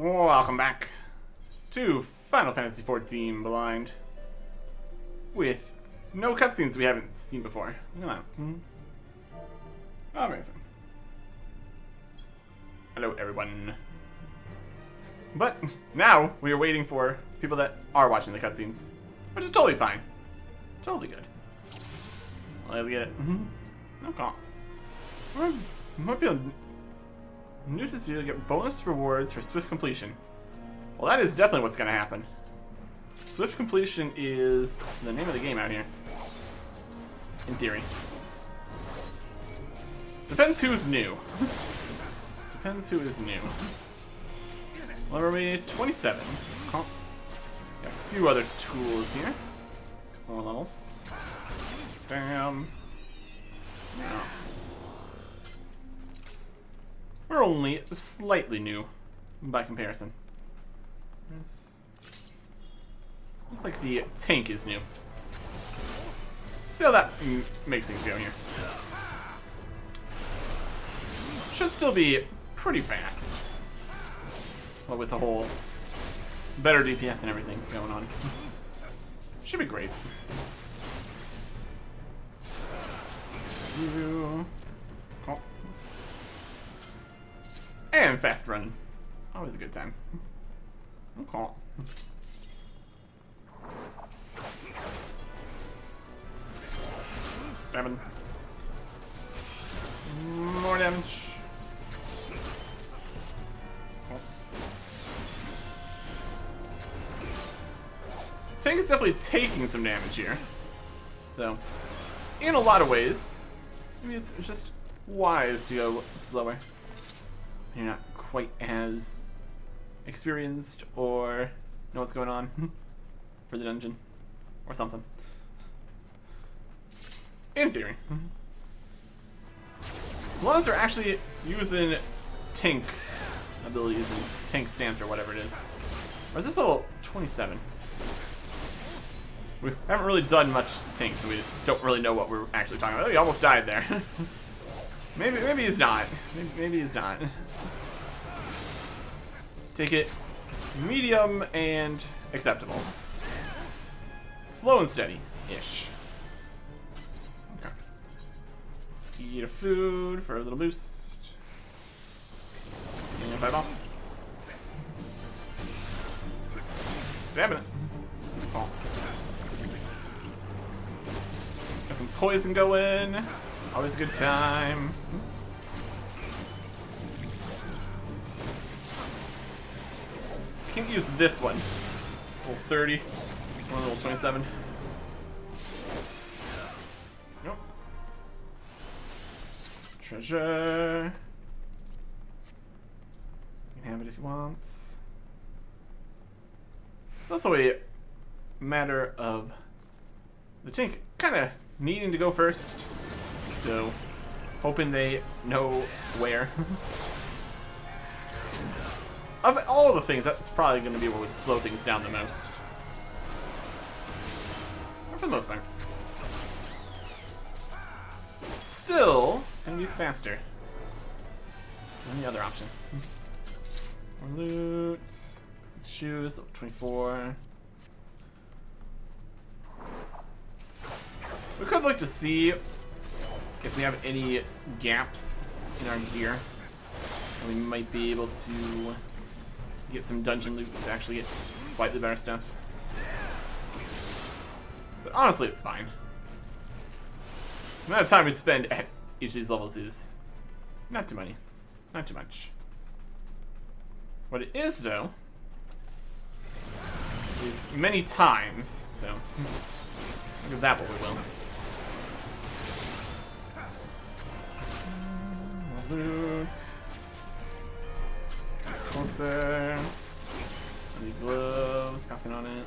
Welcome back to Final Fantasy XIV Blind with no cutscenes we haven't seen before. Look at that. Amazing. Hello, everyone. But now we are waiting for people that are watching the cutscenes, which is totally fine. Totally good. Let's get it. Okay. Might be new this year to get bonus rewards for swift completion. Well, that is definitely what's going to happen. Swift completion is the name of the game out here. In theory. Depends who's new. Depends who is new. Level 27. Got a few other tools here. More levels. Spam. No. We're only slightly new by comparison. Looks like the tank is new. See how that makes things go here. Should still be pretty fast. Well, with the whole better DPS and everything going on. Should be great. Cool. And fast run. Always a good time. Okay. Stabbing. More damage. Cool. Tank is definitely taking some damage here. So, in a lot of ways, maybe it's just wise to go slower. You're not quite as experienced or know what's going on for the dungeon or something. In theory. As long as they're actually using tank abilities and tank stance or whatever it is. Or is this level 27? We haven't really done much tank, so we don't really know what we're actually talking about. Oh, he almost died there. Maybe he's not. Maybe he's not. Take it medium and acceptable. Slow and steady-ish. Okay. Eat a food for a little boost. And 5 boss. Stabbing it. Oh. Got some poison going. Always a good time. Can't use this one. It's level 30. One level 27. Nope. Treasure. You can have it if you want. It's also a matter of the tank kind of needing to go first. So, hoping they know where. Of all the things, that's probably going to be what would slow things down the most. Or for the most part. Still, going to be faster than the other option. More loot. Some shoes, level 24. We could look to see if we have any gaps in our gear. And we might be able to get some dungeon loot to actually get slightly better stuff. But honestly, it's fine. The amount of time we spend at each of these levels is not too many. Not too much. What it is, though, is many times. So, give that what we will. Loot. Closer. On these gloves, passing on it.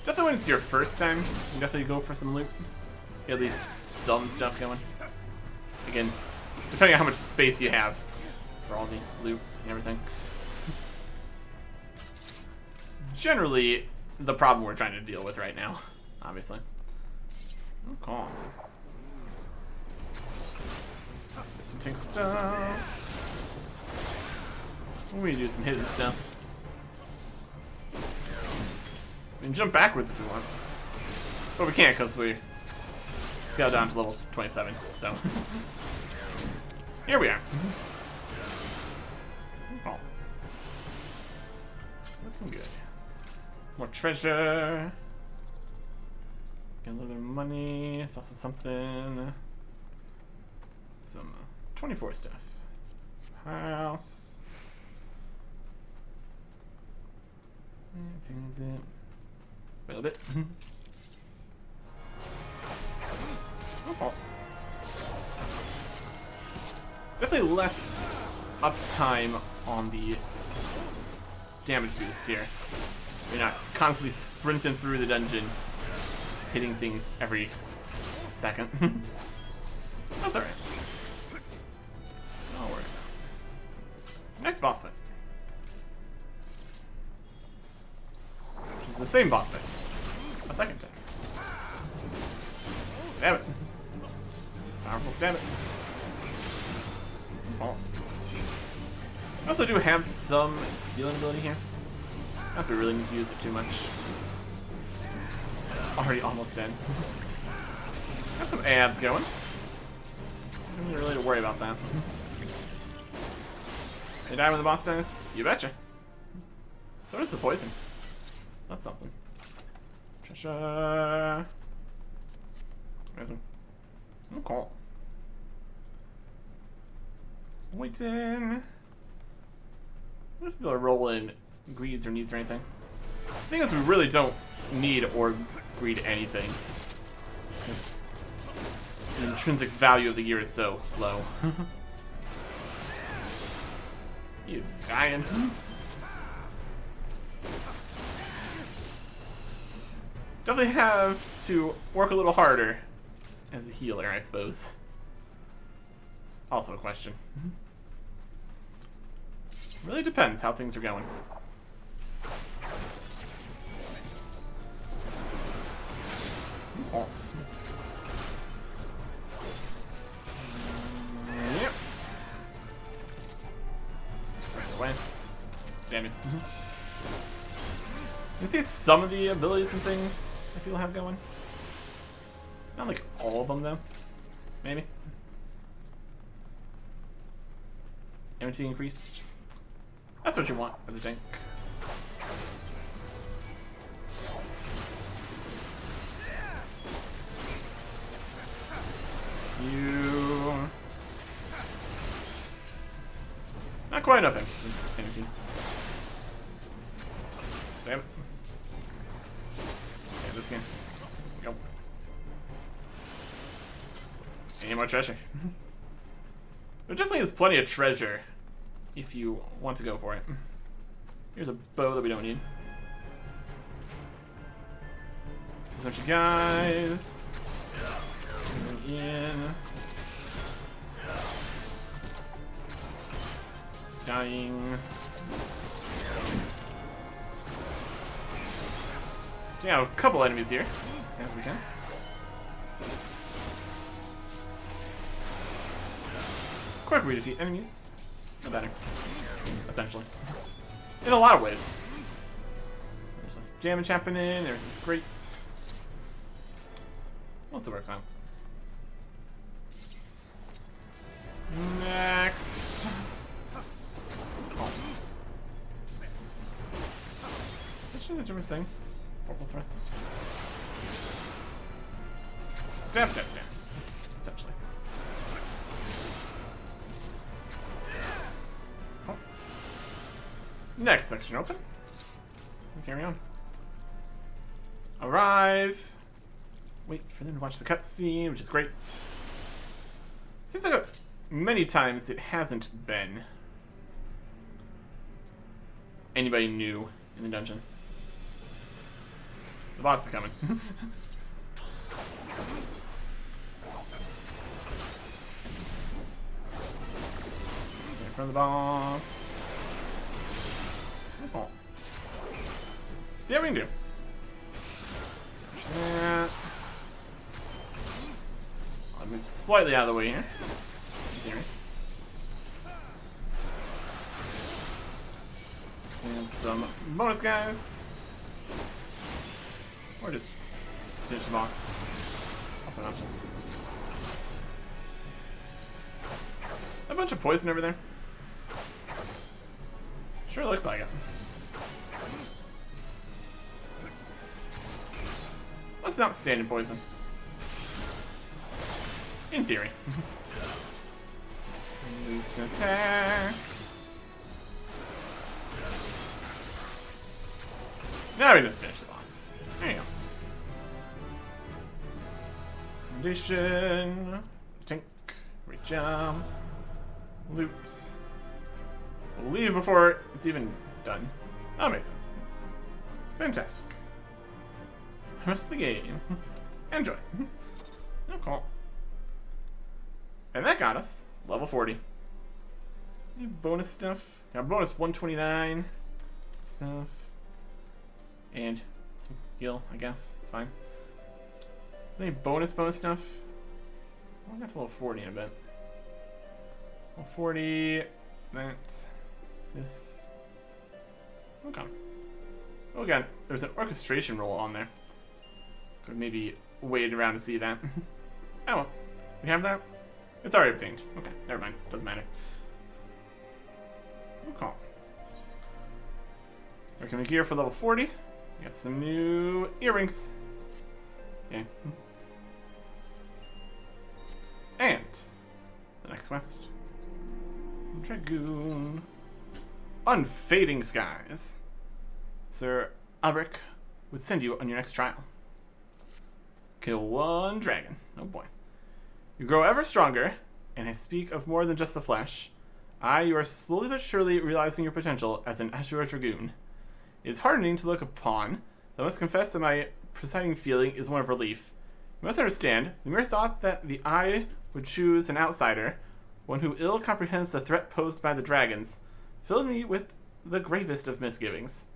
Definitely when it's your first time, you definitely go for some loot. Get at least some stuff going. Again, depending on how much space you have for all the loot and everything. Generally, the problem we're trying to deal with right now, obviously. Okay. Some tank stuff. We do some hidden stuff. We can jump backwards if we want. But we can't because we scaled down to level 27, so. Here we are. Oh. Looking good. More treasure. Get a little bit of money. It's also something. Some 24 stuff. House. Is it? A little bit. Oh. Definitely less uptime on the damage boosts here. You're not constantly sprinting through the dungeon, hitting things every second. That's alright. It all works out. Next boss fight. Which is the same boss fight. A second time. Stab it. Powerful stab it. Oh. I also do have some healing ability here. Not that we really need to use it too much. It's already almost dead. Got some ads going. Don't need really to worry about that. You die when the boss dies? You betcha. So does the poison. That's something. Treasure. Amazing. Okay. Waiting. What if people are rolling greeds or needs or anything? The thing is, we really don't need or greed anything. Because the intrinsic value of the gear is so low. He's dying. Definitely have to work a little harder as the healer, I suppose. It's also a question. Really depends how things are going. Oh. Yep. Right away. Standing. You can see some of the abilities and things that people have going. Not like all of them, though. Maybe. Energy increased. That's what you want as a tank. You. Not quite enough energy. Stab it. Stab this again. Go. Any more treasure? There definitely is plenty of treasure if you want to go for it. Here's a bow that we don't need. There's a bunch of guys. Going in. Dying. Yeah, a couple enemies here, as we can. Quicker we defeat enemies, the better. Essentially. In a lot of ways. There's less damage happening, everything's great. Most of it works out. Next. Oh. Is that a different thing? Vorpal thrust. Stab, stab, stab. Essentially. Oh. Next section open. Carry on. Arrive. Wait for them to watch the cutscene, which is great. Seems like many times it hasn't been anybody new in the dungeon. The boss is coming. Stay in front of the boss. Oh. See how we can do. Push that. I'll move slightly out of the way here. And some bonus guys. Or just finish the boss. Also an option. A bunch of poison over there. Sure looks like it. Let's not stand in poison. In theory. Who's gonna attack? Now we just finish the boss. There you go. Foundation. Tank. Great jump. Loot. We'll leave before it's even done. Amazing. Fantastic. Rest of the game. Enjoy. Oh, cool. And that got us level 40. Any bonus stuff? Got bonus 129. Some stuff. And some heal, I guess. It's fine. Any bonus stuff? I'll get to level 40 in a bit. Level 40. That. This. Okay. Oh, again, there's an orchestration roll on there. Could maybe wait around to see that. Oh well. We have that? It's already obtained. Okay, never mind. Doesn't matter. Okay. Working the gear for level 40. We got some new earrings. Okay. And the next quest. Dragoon. Unfading skies. Sir Albrecht would send you on your next trial. Kill one dragon. Oh boy. You grow ever stronger, and I speak of more than just the flesh. You are slowly but surely realizing your potential as an Azure Dragoon. It is heartening to look upon, though I must confess that my presiding feeling is one of relief. You must understand, the mere thought that the eye would choose an outsider, one who ill comprehends the threat posed by the dragons, filled me with the gravest of misgivings.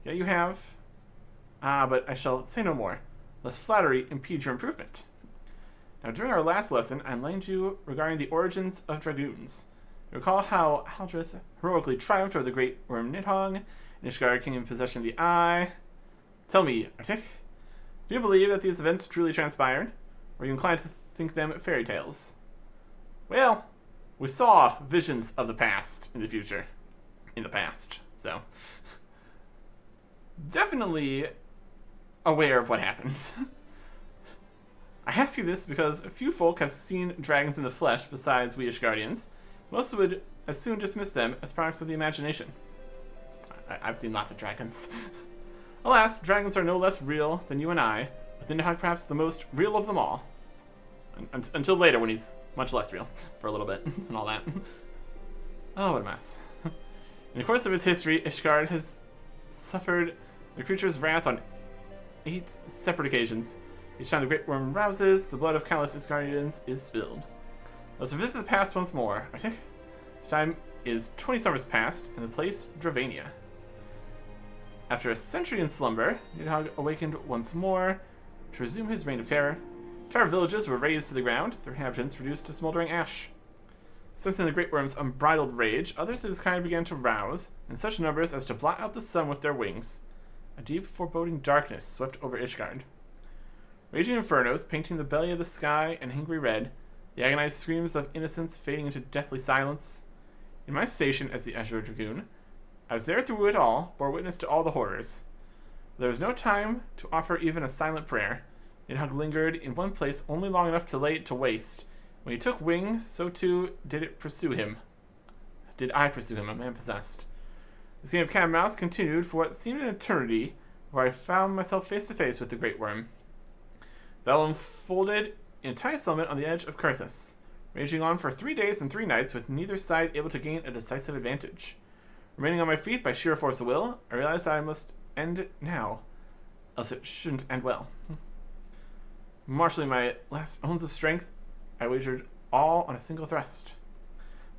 Yet you have... but I shall say no more, lest flattery impede your improvement. Now, during our last lesson, I enlightened you regarding the origins of Dragoons. You recall how Haldrith heroically triumphed over the great worm Nidhogg, and Ishgard came in possession of the Eye. Tell me, Arctic, do you believe that these events truly transpired, or are you inclined to think them fairy tales? Well, we saw visions of the past in the future. In the past, so... Definitely aware of what happened. I ask you this because few folk have seen dragons in the flesh besides we Ishgardians. Most would as soon dismiss them as products of the imagination. I've seen lots of dragons. Alas, dragons are no less real than you and I, with Nidhogg perhaps the most real of them all. Until later, when he's much less real, for a little bit, and all that. Oh, what a mess. In the course of its history, Ishgard has suffered the creature's wrath on 8 separate occasions. Each time the great worm rouses, the blood of countless Ishgardians is spilled. Let's revisit the past once more, I think. This time is 20 summers past, and the place Dravania. After a century in slumber, Nidhogg awakened once more to resume his reign of terror. Entire villages were razed to the ground, their inhabitants reduced to smoldering ash. Sensing the great worm's unbridled rage, others of his kind began to rouse, in such numbers as to blot out the sun with their wings. A deep, foreboding darkness swept over Ishgard. Raging infernos, painting the belly of the sky an angry red, the agonized screams of innocence fading into deathly silence. In my station as the Azure Dragoon, I was there through it all, bore witness to all the horrors. There was no time to offer even a silent prayer. Nidhogg lingered in one place only long enough to lay it to waste. When he took wing, so too did it pursue him. Did I pursue him, a man possessed. This game of cat and mouse continued for what seemed an eternity, where I found myself face to face with the great worm. Battle unfolded in a tiny settlement on the edge of Kurthus, raging on for 3 days and 3 nights with neither side able to gain a decisive advantage. Remaining on my feet by sheer force of will, I realized that I must end it now, else it shouldn't end well. Marshalling my last ounce of strength, I wagered all on a single thrust.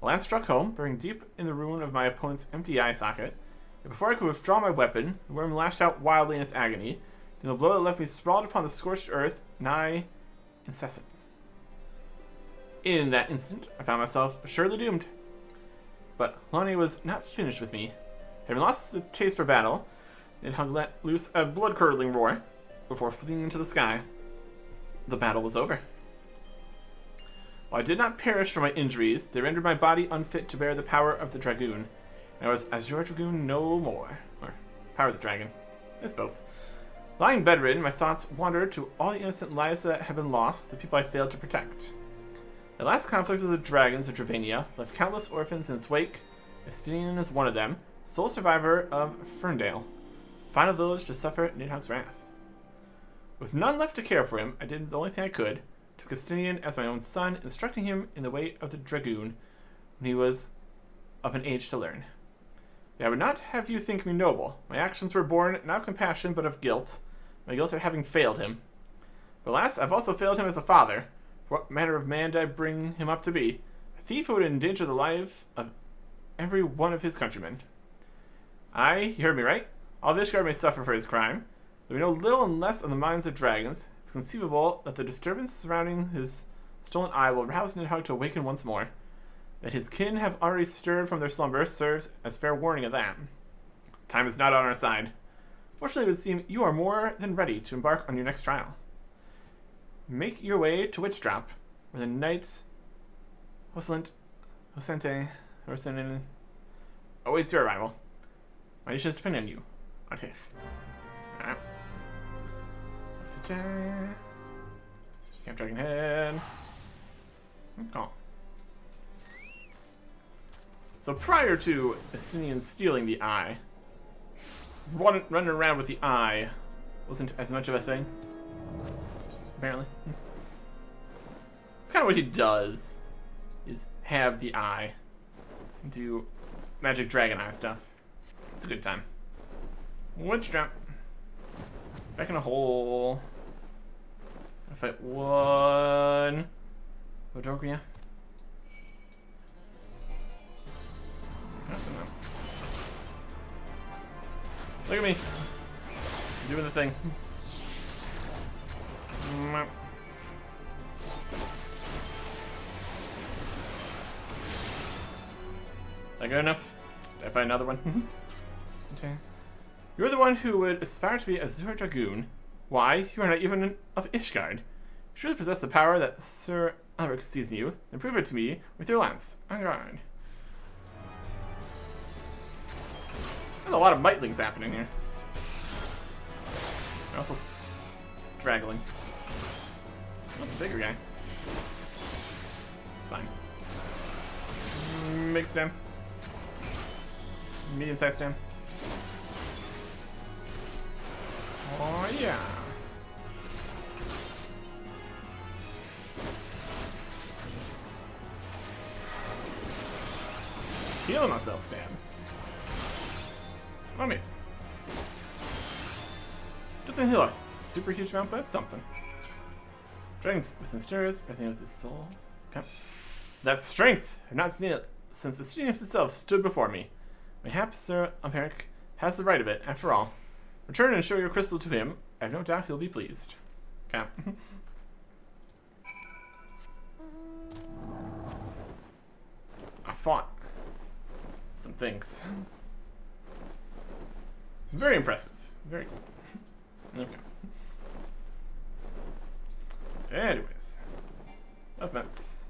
The lance struck home, burying deep in the ruin of my opponent's empty eye socket, and before I could withdraw my weapon, the worm lashed out wildly in its agony, dealing a blow that left me sprawled upon the scorched earth, nigh incessant. In that instant, I found myself surely doomed. But Lonnie was not finished with me. Having lost the taste for battle, Nidhogg let loose a blood-curdling roar before fleeing into the sky. The battle was over. While I did not perish from my injuries, they rendered my body unfit to bear the power of the Dragoon. And I was Azure Dragoon no more. Or Power of the Dragon. It's both. Lying bedridden, my thoughts wandered to all the innocent lives that had been lost, the people I failed to protect. The last conflict with the Dragons of Dravania left countless orphans in its wake. Estinian is one of them, sole survivor of Ferndale, final village to suffer Nidhogg's wrath. With none left to care for him, I did the only thing I could, took Estinian as my own son, instructing him in the way of the Dragoon when he was of an age to learn. Yet I would not have you think me noble. My actions were born not of compassion, but of guilt. My guilt at having failed him. But alas, I've also failed him as a father. For what manner of man did I bring him up to be? A thief who would endanger the life of every one of his countrymen. Aye, you heard me right. All Vishgard may suffer for his crime. Though we know little and less of the minds of dragons, it's conceivable that the disturbance surrounding his stolen eye will rouse Nidhogg to awaken once more. That his kin have already stirred from their slumber serves as fair warning of that. Time is not on our side. Fortunately, it would seem you are more than ready to embark on your next trial. Make your way to Witchdrop, where the knight Hosente awaits your arrival. My wishes depend on you. Okay. Alright. Camp Dragon Head. Oh. So prior to Estinian stealing the eye, running around with the eye wasn't as much of a thing. Apparently. It's kind of what he does, is have the eye. Do magic dragon eye stuff. It's a good time. Witchdrop. Back in a hole. Gonna fight one Odogria. It's nothing though. Look at me. I'm doing the thing. That good enough? Did I find another one? You're the one who would aspire to be Azure Dragoon. Why, you are not even of Ishgard. You truly possess the power that Sir Elric sees in you, then prove it to me with your lance. On guard. There's a lot of mightlings happening here. They're also straggling. That's a bigger guy. It's fine. Mixed stem. Medium-sized stem. Oh yeah. Healing myself, stab. Amazing. Doesn't heal a super huge amount, but it's something. Dragons within stirs, resonating with his soul. Okay. That's strength. I've not seen it since the Estinian himself stood before me. Mayhaps Sir Elric has the right of it, after all. Return and show your crystal to him. I have no doubt he'll be pleased. Okay. I fought some things. Very impressive. Very cool. Okay. Anyways. Enough ments.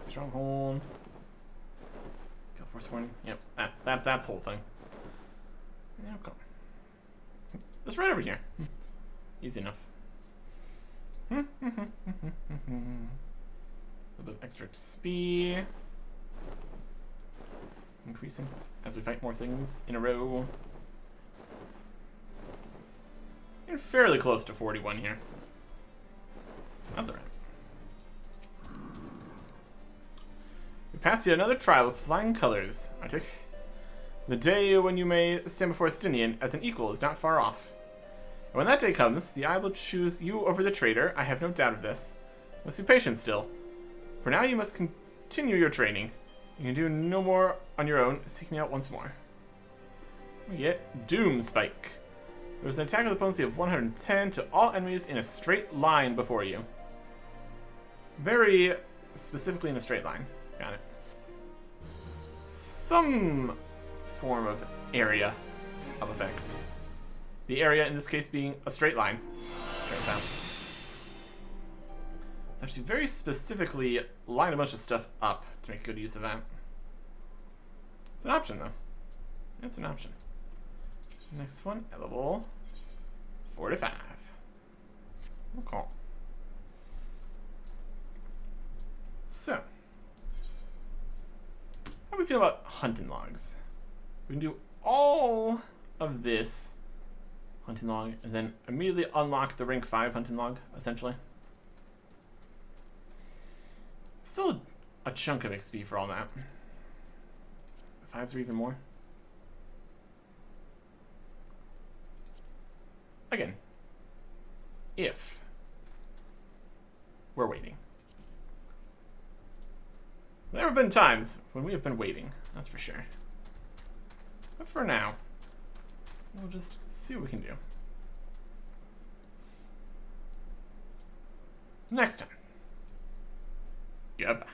Stronghold. Kill force warning. Yep. That's the whole thing. Yeah, okay. Just right over here. Easy enough. A little bit of extra XP. Increasing as we fight more things in a row. You're fairly close to 41 here. That's alright. We passed yet another trial with flying colors, Arctic. The day when you may stand before Estinian as an equal is not far off. And when that day comes, the eye will choose you over the traitor, I have no doubt of this. You must be patient still. For now you must continue your training. You can do no more on your own. Seek me out once more. We get Doom Spike. There was an attack with a potency of 110 to all enemies in a straight line before you. Very specifically in a straight line. Got it. some form of area of effect. The area in this case being a straight line, turns out. So I have to very specifically line a bunch of stuff up to make good use of that. It's an option though. It's an option. Next one at level 45. Okay. So, how do we feel about hunting logs? We can do all of this hunting log and then immediately unlock the rank 5 hunting log, essentially. Still a chunk of XP for all that. 5s or even more. Again, if we're waiting. There have been times when we have been waiting, that's for sure. But for now, we'll just see what we can do. Next time. Goodbye.